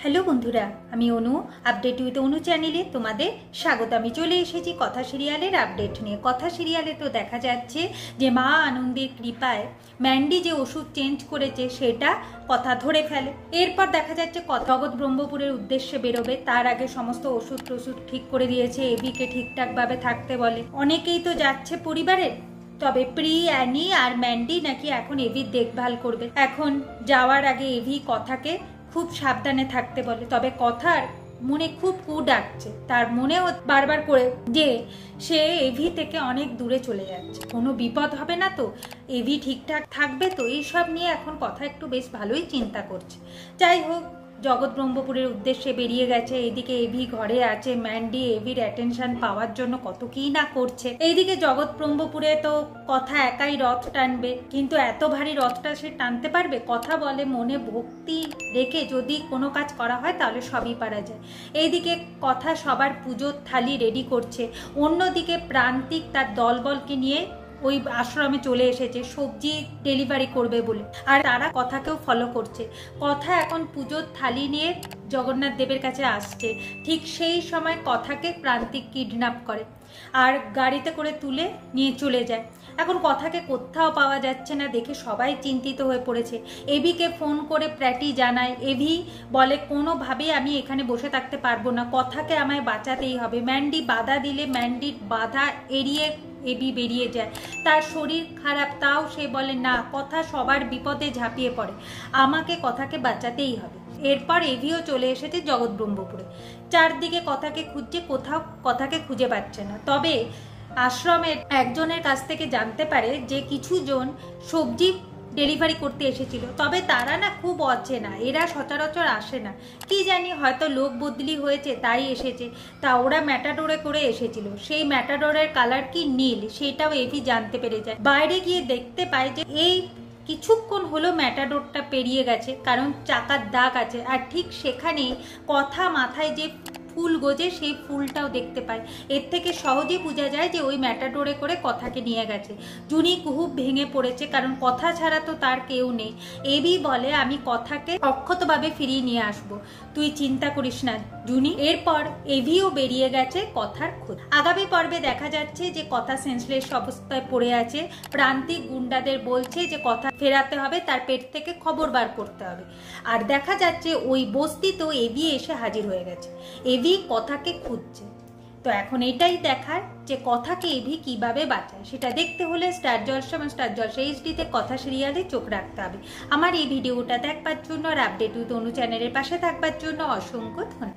Hello বন্ধুরা, আমি অনু। Update with অনু চ্যানেলে তোমাদের স্বাগত। আমি চলে এসেছি কথা সিরিয়ালের আপডেট নিয়ে। কথা সিরিয়ালে তো দেখা যাচ্ছে যে মা আনন্দের কৃপায় ম্যান্ডি যে ওষুধ চেঞ্জ করেছে সেটা কথা ধরে ফেলে। এরপর দেখা যাচ্ছে জগৎ ব্রহ্মপুরের উদ্দেশ্যে বেরোবে, তার আগে সমস্ত ওষুধ টষুধ ঠিক করে দিয়েছে, এবিকে ঠিকঠাকভাবে থাকতে বলে। অনেকেই তো যাচ্ছে পরিবারের, তবে প্রি, অ্যানি আর ম্যান্ডি নাকি এখন এভির দেখভাল করবে। এখন যাওয়ার আগে এভি কথাকে খুব সাবধানে থাকতে বলে, তবে কথার মনে খুব কু ডাকছে, তার মনেও বারবার করে যে সে এভি থেকে অনেক দূরে চলে যাচ্ছে, কোনো বিপদ হবে না তো, এভি ঠিকঠাক থাকবে তো, এইসব নিয়ে এখন কথা একটু বেশ ভালোই চিন্তা করছে। যাই হোক, জগৎ ব্রহ্মপুরের উদ্দেশ্যে বেরিয়ে গেছে। এদিকে এভি ঘরে আছে, ম্যান্ডি এভির অ্যাটেনশন পাওয়ার জন্য কত কি না করছে। এইদিকে জগৎ ব্রহ্মপুরে তো কথা একাই রথ টানবে, কিন্তু এত ভারী রথটা সে টানতে পারবে? কথা বলে মনে ভক্তি রেখে যদি কোনো কাজ করা হয় তাহলে সবই পারা যায়। এইদিকে কথা সবার পুজোর থালি রেডি করছে, অন্যদিকে প্রান্তিক তার দলবলকে নিয়ে ওই আশ্রমে চলে এসেছে সবজি ডেলিভারি করবে বলে, আর তারা কথাকেও ফলো করছে। কথা এখন পুজোর থালি নিয়ে জগন্নাথ দেবের কাছে আসছে, ঠিক সেই সময় কথাকে প্রান্তিক কিডন্যাপ করে আর গাড়িতে করে তুলে নিয়ে চলে যায়। এখন কথাকে কোথাও পাওয়া যাচ্ছে না দেখে সবাই চিন্তিত হয়ে পড়েছে। এভিকে ফোন করে প্র্যাটি জানায়। এভি বলে কোনোভাবেই আমি এখানে বসে থাকতে পারবো না, কথাকে আমায় বাঁচাতেই হবে। ম্যান্ডি বাধা দিলে ম্যান্ডির বাধা এড়িয়ে এভি বেরিয়ে যায়। তার শরীর খারাপ, তাও সে বলে না, কথা সবার বিপদে ঝাঁপিয়ে পড়ে, আমাকে কথাকে বাঁচাতেই হবে। এরপর এভিও চলে এসেছে জগৎ ব্রহ্মপুরে। চারদিকে কথাকে খুঁজছে, কোথাও কথাকে খুঁজে পাচ্ছে না। তবে আশ্রমের একজনের কাছ থেকে জানতে পারে যে কিছু জন সবজি ডেলিভারি করতে এসেছিল, তবে তারা না খুব অচেনা, এরা সচরাচর আসে না, কি জানি হয়তো লোক বদলি হয়েছে তাই এসেছে। তা ওরা ম্যাটাডোরে করে এসেছিল, সেই ম্যাটাডোরের কালার কি নীল সেটাও এভি জানতে পেরে যায়। বাইরে গিয়ে দেখতে পায় যে এই কিছুক্ষণ হলো ম্যাটাডোরটা পেরিয়ে গেছে, কারণ চাকার দাগ আছে, আর ঠিক সেখানেই কথা মাথায় যে ফুল গোজে সেই ফুলটাও দেখতে পায়। এর থেকে সহজে বোঝা যায় যে ওই ম্যাটাডোরে করে কথাকে নিয়ে গেছে। জুনি খুব ভেঙে পড়েছে, কারণ কথা ছাড়া তো তার কেউ নেই। এভি বলে আমি কথাকে অক্ষতভাবে ফিরিয়ে নিয়ে আসব, তুই চিন্তা করিস না জুনি। এরপর এভিও বেরিয়ে গেছে কথার খোঁজ। আগামী পর্বে দেখা যাচ্ছে যে কথা সেন্সলেস অবস্থায় পড়ে আছে, প্রান্তিক গুন্ডাদের বলছে যে কথা ফেরাতে হবে, তার পেট থেকে খবর বার করতে হবে। আর দেখা যাচ্ছে ওই বস্তিতেও এভি এসে হাজির হয়ে গেছে, এভি কথাকে খুঁজছে। তো এখন এটাই দেখার যে কথাকে এভি কিভাবে বাঁচায়, সেটা দেখতে হলে স্টার জলসা এবং স্টার জলসা এইচডিতে কথা সিরিয়ালে চোখ রাখতে হবে। আমার এই ভিডিওটা দেখবার জন্য আর আপডেট উইথ অনু চ্যানেলের পাশে থাকবার জন্য অসংখ্য ধন্যবাদ।